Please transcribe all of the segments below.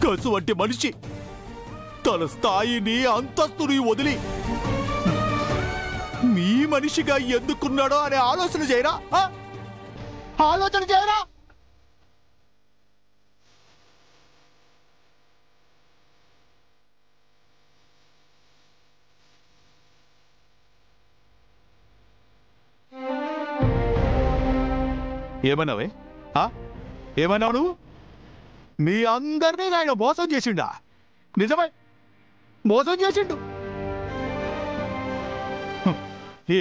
కసు వంటి మనిషి తన స్థాయిని అంతస్తుని వదిలి మీ మనిషిగా ఎందుకున్నాడో అనే ఆలోచన చేయరా? ఆలోచన చేయరా? ఏమన్నావే? ఏమన్నావు నువ్వు? మీ అందరినీ ఆయన మోసం చేసిండా? నిజమే, మోసం చేసిండు.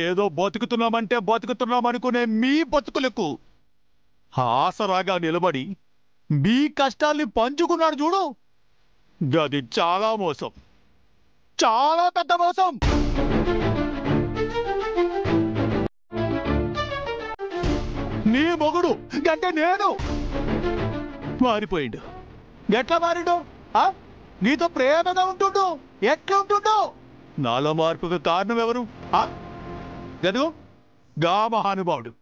ఏదో బతుకుతున్నామంటే బతుకుతున్నామనుకునే మీ బతుకులకు ఆసరాగా నిలబడి మీ కష్టాల్ని పంచుకున్నాడు చూడు, గది చాలా మోసం, చాలా పెద్ద మోసం. నీ మొగుడు అంటే నేను మారిపోయిండు. ఎట్లా మారిండు? నీతో ప్రేమగా ఉంటుండు. ఎట్లా ఉంటుండో? నాలో మార్పుకు కారణం ఎవరు? గదు గా మహానుభావుడు.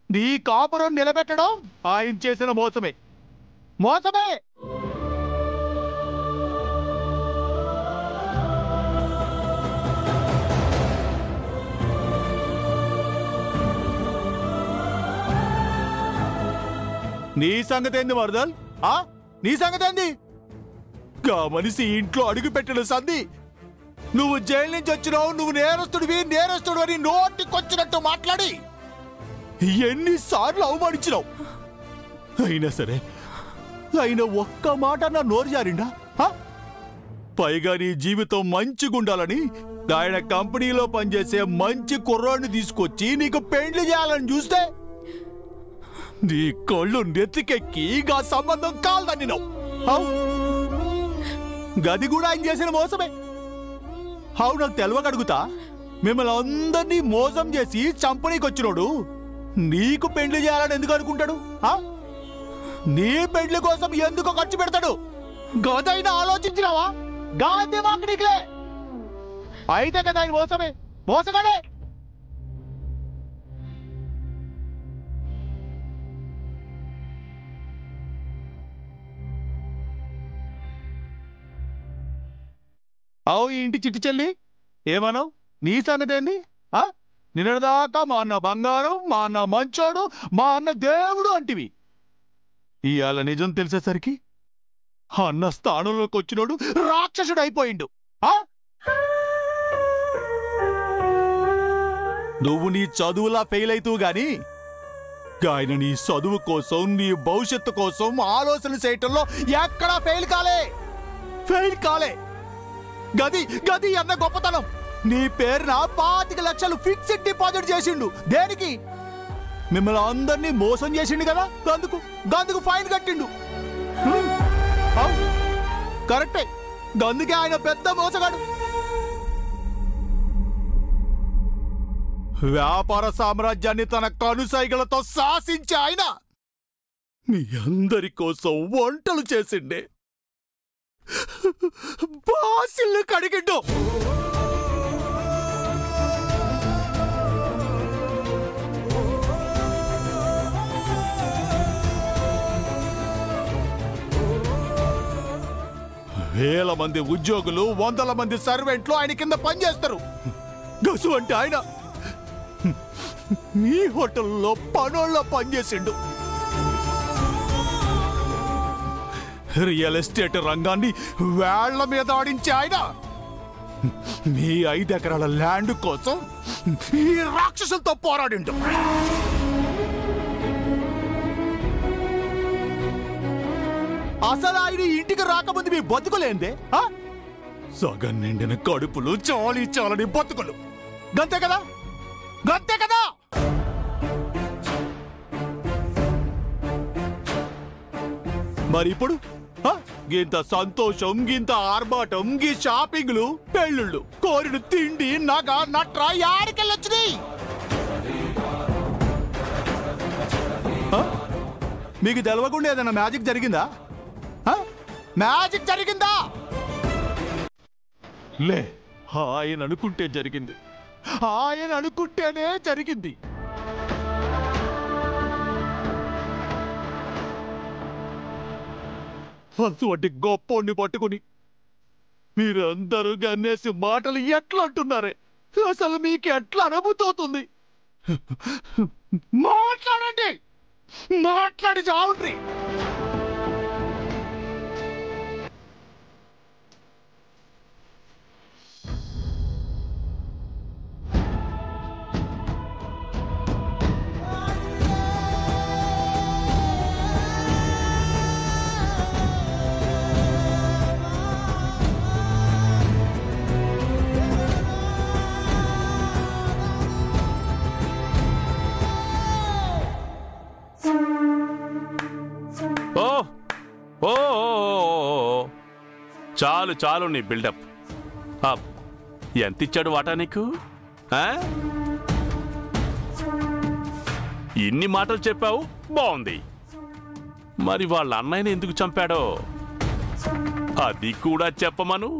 నీ కాపురం నిలబెట్టడం ఆయన చేసిన మోసమే. మోసమే. నీ సంగతి ఏంది మరదల్? నీ సంగతి ఏంది? గా మనిషి ఇంట్లో అడుగు పెట్టిన సంధి నువ్వు జైలు నుంచి వచ్చినావు, నువ్వు నేరస్తుడు అని నోటికొచ్చినట్టు మాట్లాడి ఎన్నిసార్లు అవమానించినావు. అయినా సరే ఆయన ఒక్క మాట నా నోరు జారిండా? పైగా నీ జీవితం మంచిగుండాలని ఆయన కంపెనీలో పనిచేసే మంచి కుర్రాడిని తీసుకొచ్చి నీకు పెండ్లి చేయాలని చూస్తే నీ కళ్ళు నెత్తికెక్కి గా సంబంధం కాల్దని గది కూడా ఆయన చేసిన మోసమే. నాకు తెలవకడుగుతా, మిమ్మల్ని అందరినీ మోసం చేసి చంపనీకొచ్చినోడు నీకు పెండ్లి చేయాలని ఎందుకు అనుకుంటాడు? నీ పెండ్లి కోసం ఎందుకు ఖర్చు పెడతాడు? గదైనా ఆలోచించినావా? గాంధీ మాకు అయితే కదా ఆయన మోసమే, మోసగాడే. ఈ ఇంటి చిట్టి చెల్లి ఏమన్నావు? నీ సంగతి ఏంది? నిన్నదాకా మా అన్న బంగారం, మా అన్న మంచోడు, మా అన్న దేవుడు అంటివి. ఇవాళ నిజం తెలిసేసరికి అన్న స్థానంలోకి వచ్చినోడు రాక్షసుడు అయిపోయిండు. నువ్వు నీ చదువులా ఫెయిల్ అవుతావు గాని ఆయన నీ చదువు కోసం, నీ భవిష్యత్తు కోసం ఆలోచన చేయటంలో ఎక్కడా ఫెయిల్ కాలే. గది అన్న గొప్పతనం. నీ పేరున 25 లక్షలు ఫిక్స్డ్ డిపాజిట్ చేసిండు. దేనికి? మిమ్మల్ని అందరినీ మోసం చేసిండు కదా, గందుకు ఫైన్ కట్టిండు. కరెక్టే, గందుకే ఆయన పెద్ద మోసగాడు. వ్యాపార సామ్రాజ్యాన్ని తన కనుసైగలతో శాసించే ఆయన మీ అందరి కోసం వంటలు చేసిండే, బాసిల్లు కడిగిండు. వేల మంది ఉద్యోగులు, 100ల మంది సర్వెంట్లు ఆయన కింద పనిచేస్తారు. గసు అంటే ఆయన మీ హోటల్లో పనోళ్ళ పనిచేసిండు. రియల్ ఎస్టేట్ రంగాన్ని వేళ్ల మీద ఆడించే ఆయన మీ 5 ఎకరాల ల్యాండ్ కోసం ఈ రాక్షసులతో పోరాడిండు. అసలు ఆయన ఇంటికి రాకముందు మీ బతుకులేందే? సగం నిండిన కడుపులు, చాలని బతుకులు. గంతే కదా. మరి ఇప్పుడు గింత సంతోషం, గింత ఆర్భాటం, గీ షాపింగ్లు, పెళ్ళిళ్ళు, కోరిన తిండి, నగ నట్రా యాడికెళ్ళొచ్చినాయి? మీకు తెలవకుండా ఏదైనా మ్యాజిక్ జరిగిందా? మ్యాజిక్ జరిగిందా? లే, ఆయన అనుకుంటే జరిగింది. ఆయన అనుకుంటేనే జరిగింది. అటువంటి గొప్పోడిని పట్టుకుని మీరందరూ గన్నేసి మాటలు ఎట్లా అంటున్నారే? అసలు మీకు ఎట్లా అనుభూతవుతుంది? మాట్లాడండి, మాట్లాడి చావండి. చాలు చాలు నీ బిల్డప్. ఎంత ఇచ్చాడు వాటా నీకు? ఇన్ని మాటలు చెప్పావు, బాగుంది. మరి వాళ్ళ అన్నయ్యని ఎందుకు చంపాడో అది కూడా చెప్పమను.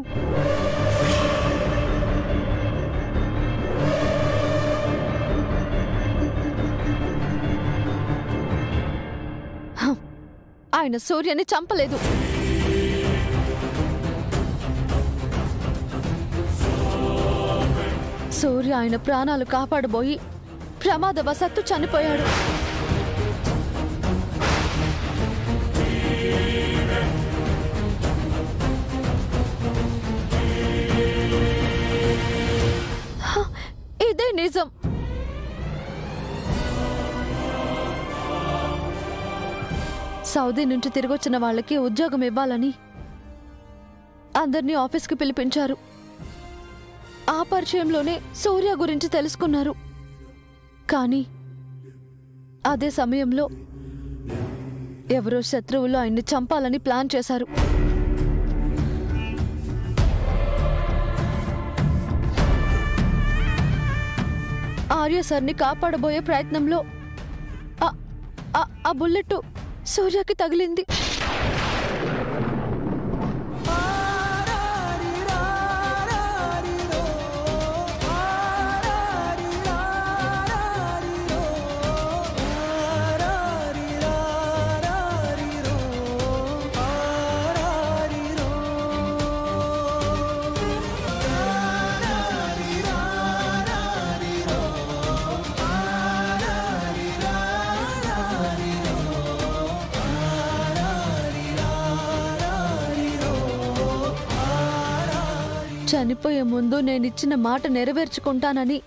ఆయన సూర్యని చంపలేదు. సూర్య ఆయన ప్రాణాలు కాపాడబోయి ప్రమాదవశాత్తు చనిపోయాడు. ఇదే నిజం. సౌదీ నుంచి తిరిగొచ్చిన వాళ్ళకి ఉద్యోగం ఇవ్వాలని అందరినీ ఆఫీస్కి పిలిపించారు. ఆ పరిచయంలోనే సూర్య గురించి తెలుసుకున్నారు. కానీ అదే సమయంలో ఎవరో శత్రువులు ఆయన్ని చంపాలని ప్లాన్ చేశారు. ఆర్య సార్ని కాపాడబోయే ప్రయత్నంలో ఆ బుల్లెట్ సూర్యకి తగిలింది. చనిపోయే ముందు నేనిచ్చిన మాట నెరవేర్చుకుంటానని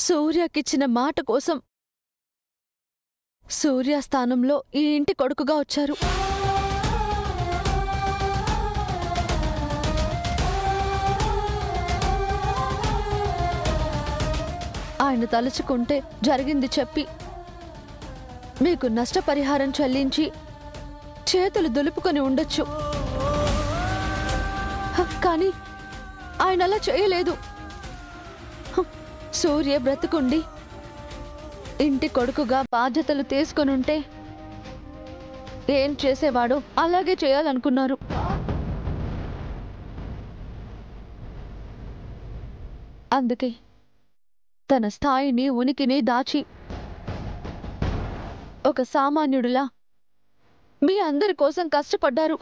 సూర్యకిచ్చిన మాట కోసం సూర్య స్థానంలో ఈ ఇంటి కొడుకుగా వచ్చారు. ఆయన తలుచుకుంటే జరిగింది చెప్పి మీకు నష్టపరిహారం చెల్లించి చేతులు దులుపుకొని ఉండొచ్చు. కానీ ఆయన అలా చేయలేదు. సూర్య బ్రతుకుండి ఇంటి కొడుకుగా బాధ్యతలు తీసుకొనుంటే ఏం చేసేవాడో అలాగే చేయాలనుకున్నారు. అందుకే తన స్థాయిని ఉనికిని దాచి ఒక సామాన్యుడిలా మీ అందరి కోసం కష్టపడ్డారు.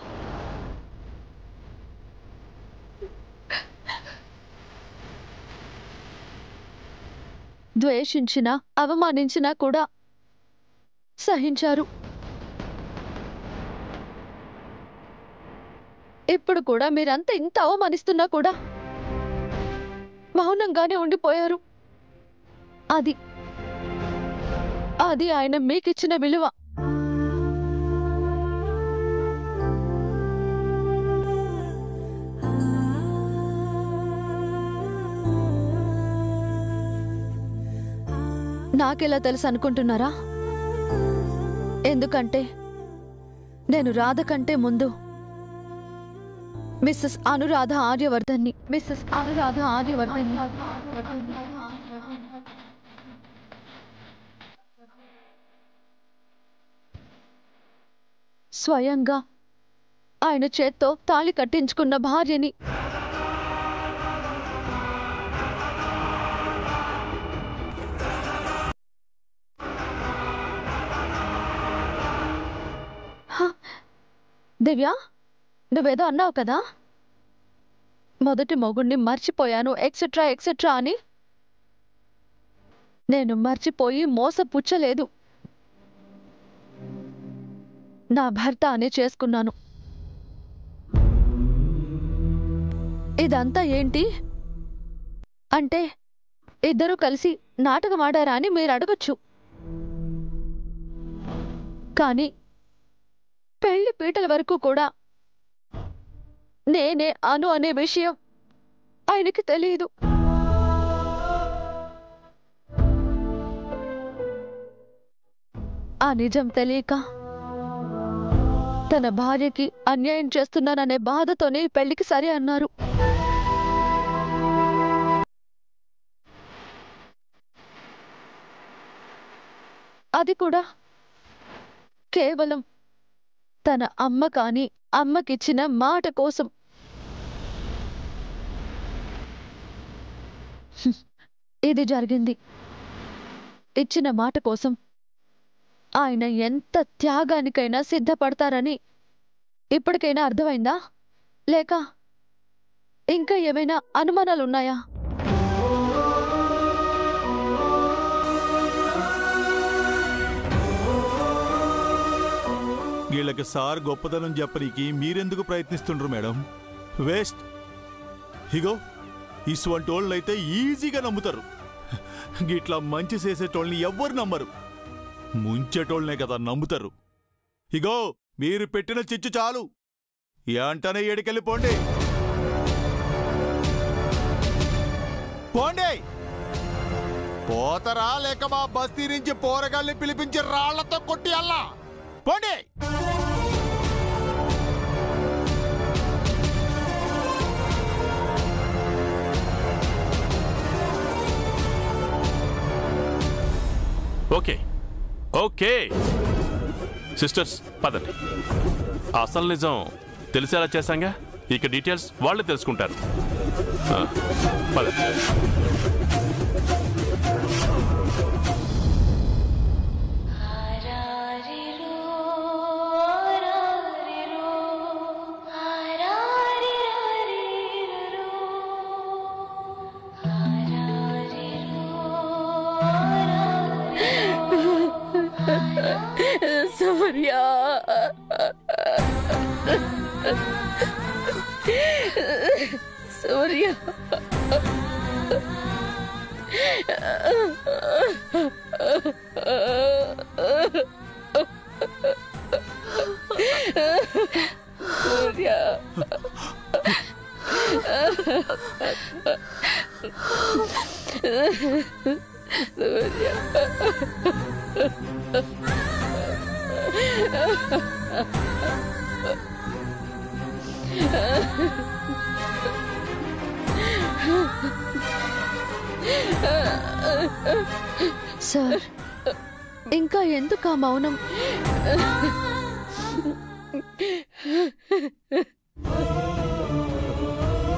ద్వేషించినా అవమానించినా కూడా సహించారు. ఇప్పుడు కూడా మీరంతా ఇంత అవమానిస్తున్నా కూడా మౌనంగానే ఉండిపోయారు. అది అది ఆయన మీకిచ్చిన విలువ. నాకెలా తెలుసు అనుకుంటున్నారా? ఎందుకంటే నేను రాధ కంటే ముందు మిస్సెస్ అనురాధ ఆర్యవర్ధన్ని స్వయంగా ఆయన చేత్తో తాళి కట్టించుకున్న భార్యని. దివ్య, నువ్వేదో అన్నావు కదా, మొదటి మొగుణ్ణి మర్చిపోయాను ఎక్సెట్రా ఎక్సెట్రా అని. నేను మర్చిపోయి మోసపుచ్చలేదు. నా భర్త అని చేసుకున్నాను. ఇదంతా ఏంటి అంటే ఇద్దరూ కలిసి నాటకం ఆడారా అని మీరు అడగొచ్చు. కానీ పెళ్లి పీటల వరకు కూడా నేనే అను అనే విషయం ఆయనకి తెలియదు. ఆ నిజం తెలియక తన భార్యకి అన్యాయం చేస్తున్నాననే బాధతోనే పెళ్లికి సరే అన్నారు. అది కూడా కేవలం తన అమ్మ కాని అమ్మకిచ్చిన మాట కోసం. ఇది జరిగింది. ఇచ్చిన మాట కోసం ఆయన ఎంత త్యాగానికైనా సిద్ధపడతారని ఇప్పటికైనా అర్థమైందా? లేక ఇంకా ఏమైనా అనుమానాలున్నాయా? వీళ్ళకి సార్ గొప్పదనం చెప్పనీకి మీరెందుకు ప్రయత్నిస్తుండ్రు మేడం? వేస్ట్. ఇగో ఇసువంటోళ్ళైతే ఈజీగా నమ్ముతారు. గిట్లా మంచి చేసేటోళ్ళని ఎవ్వరు నమ్మరు, ముంచేటోళ్ళనే కదా నమ్ముతారు. ఇగో మీరు పెట్టిన చిచ్చు చాలు, ఏంటనే ఏడికెళ్ళిపోండి. పోండి. పోతరా లేక మా బస్తీ నుంచి పోరగాల్ని పిలిపించి రాళ్లతో కొట్టి అల్లా పోండి. ఓకే ఓకే సిస్టర్స్, పదండి. అసలు నిజం తెలిసేలా చేశాంగా, ఇక డీటెయిల్స్ వాళ్ళే తెలుసుకుంటారు. పదండి. సూర్య, సూర్య, సూర్య, సూర్య. సార్, ఇంకా ఎందుకు ఆ మౌనం?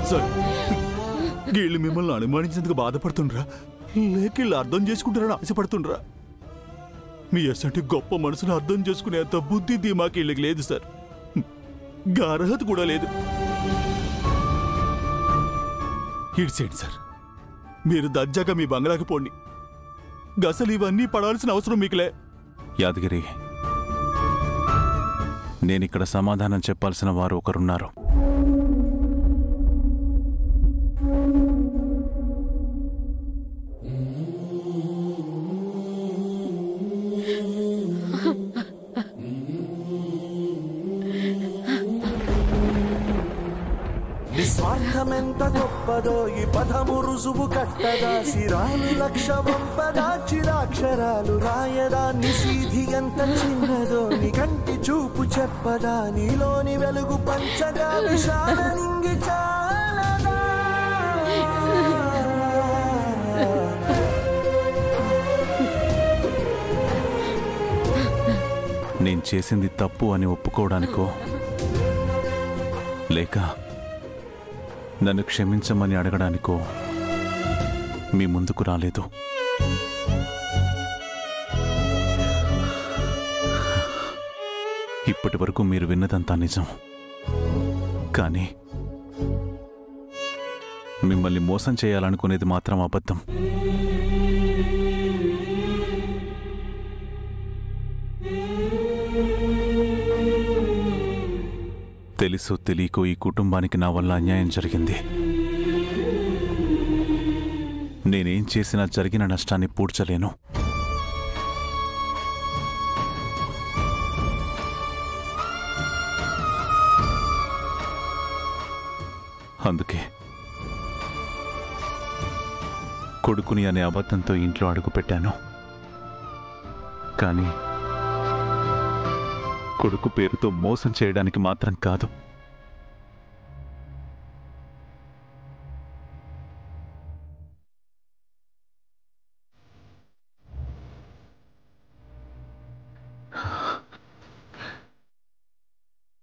సార్, వీళ్ళు మిమ్మల్ని అనుమానించేందుకు బాధపడుతుండ్రా లేక వీళ్ళు అర్థం చేసుకుంటారని ఆశపడుతుండ్రా? మీ అసంటి గొప్ప మనసును అర్థం చేసుకునేంత బుద్ధి దిమాకి వీళ్ళకి లేదు సార్. అర్హత కూడా లేదు. ఇడ్సేండి సార్, మీరు దజ్జాగా మీ బంగ్లాకి పోండి. అసలు ఇవన్నీ పడాల్సిన అవసరం మీకులే. యాదగిరి, నేనిక్కడ సమాధానం చెప్పాల్సిన వారు ఒకరున్నారు. నిస్వార్థమెంత గొప్పదో ఈ పదము రుజువు కట్టదా, సిరాలు లక్ష వంపదా, చిరాక్షరాలు రాయదా, నిశీధి ఎంత చిన్నదో నీ కంటి చూపు చెప్పదా, నీలోని వెలుగు పంచగా విశాల నింగి చాలదా. నేను చేసింది తప్పు అని ఒప్పుకోవడానికో లేక నన్ను క్షమించమని అడగడానికో మీ ముందుకు రాలేదు. ఇప్పటి వరకు మీరు విన్నదంతా నిజం. కానీ మిమ్మల్ని మోసం చేయాలనుకునేది మాత్రం అబద్ధం. తెలుసో తెలియకో ఈ కుటుంబానికి నా వల్ల అన్యాయం జరిగింది. నేనేం చేసినా జరిగిన నష్టాన్ని పూడ్చలేను. అందుకే కొడుకుని అనే అబద్ధంతో ఇంట్లో అడుగుపెట్టాను. కానీ కొడుకు పేరుతో మోసం చేయడానికి మాత్రం కాదు.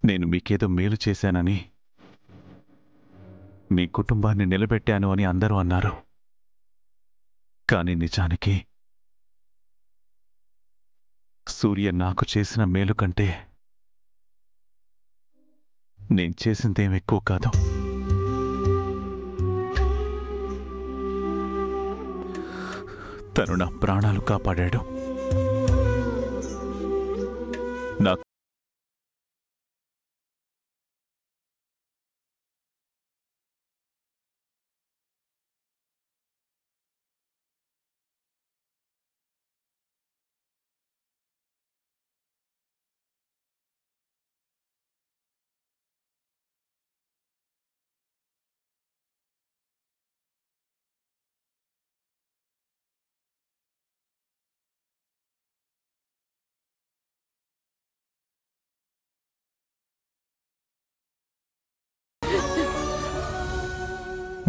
నేను మీకేదో మేలు చేశానని, మీ కుటుంబాన్ని నిలబెట్టాను అని అందరూ అన్నారు. కానీ నిజానికి సూర్య నాకు చేసిన మేలు కంటే నేను చేసిందేం ఎక్కువ కాదు. తను నా ప్రాణాలు కాపాడాడు. నాకు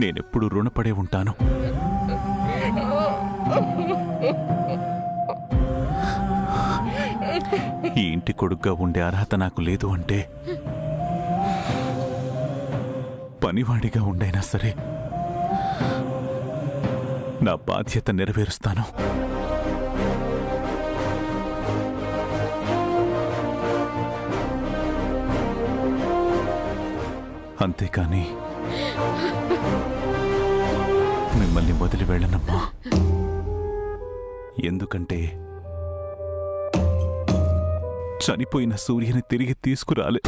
నేనెప్పుడు రుణపడే ఉంటాను. ఈ ఇంటి కొడుగ్గా ఉండే అర్హత నాకు లేదు అంటే పనివాడిగా ఉండైనా సరే నా బాధ్యత నెరవేరుస్తాను. అంతేకాని మిమ్మల్ని వదిలి వెళ్ళనమ్మా. ఎందుకంటే చనిపోయిన సూర్యని తిరిగి తీసుకురాలే.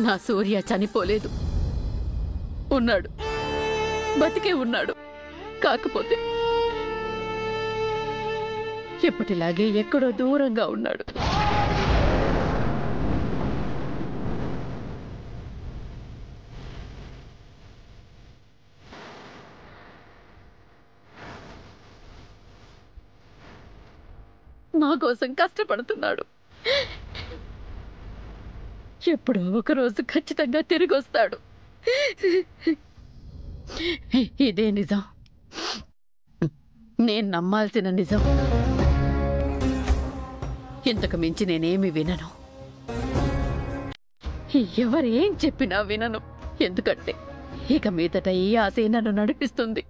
నా సూర్య చనిపోలేదు, ఉన్నాడు, బతికే ఉన్నాడు. కాకపోతే ఎప్పటిలాగే ఎక్కడో దూరంగా ఉన్నాడు. నా కోసం కష్టపడుతున్నాడు. ఎప్పుడో ఒకరోజు ఖచ్చితంగా తిరిగి వస్తాడు. ఇదే నిజం, నేను నమ్మాల్సిన నిజం. ఇంతకు మించి నేనేమి వినను, ఎవరేం చెప్పినా వినను. ఎందుకంటే ఇక మీదట ఈ ఆశ నన్ను నడిపిస్తుంది.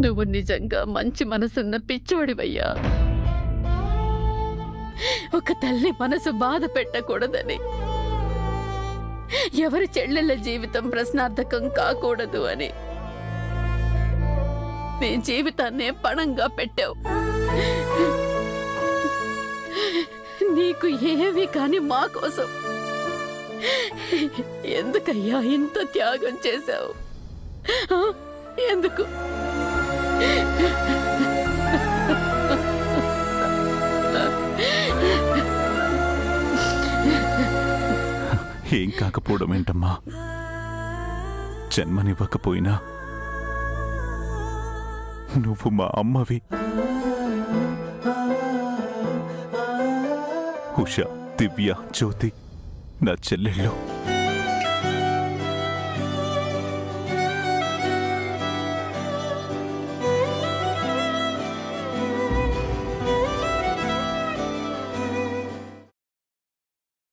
నువ్వు నిజంగా మంచి మనసున్న పిచ్చోడివయ్యా. ఒక తల్లి మనసు బాధ పెట్టకూడదని, ఎవరి చెల్లెళ్ళ జీవితం ప్రశ్నార్థకం కాకూడదు అని నీ జీవితాన్నే పణంగా పెట్టావు. నీకు ఏవి కాని మా కోసం ఎందుకయ్యా ఇంత త్యాగం చేశావు? ఎందుకు? ఏం కాకపోవడం ఏంటమ్మా? జన్మనివ్వకపోయినా నువ్వు మా అమ్మవి. ఉష, దివ్య, జ్యోతి నా చెల్లెళ్ళు.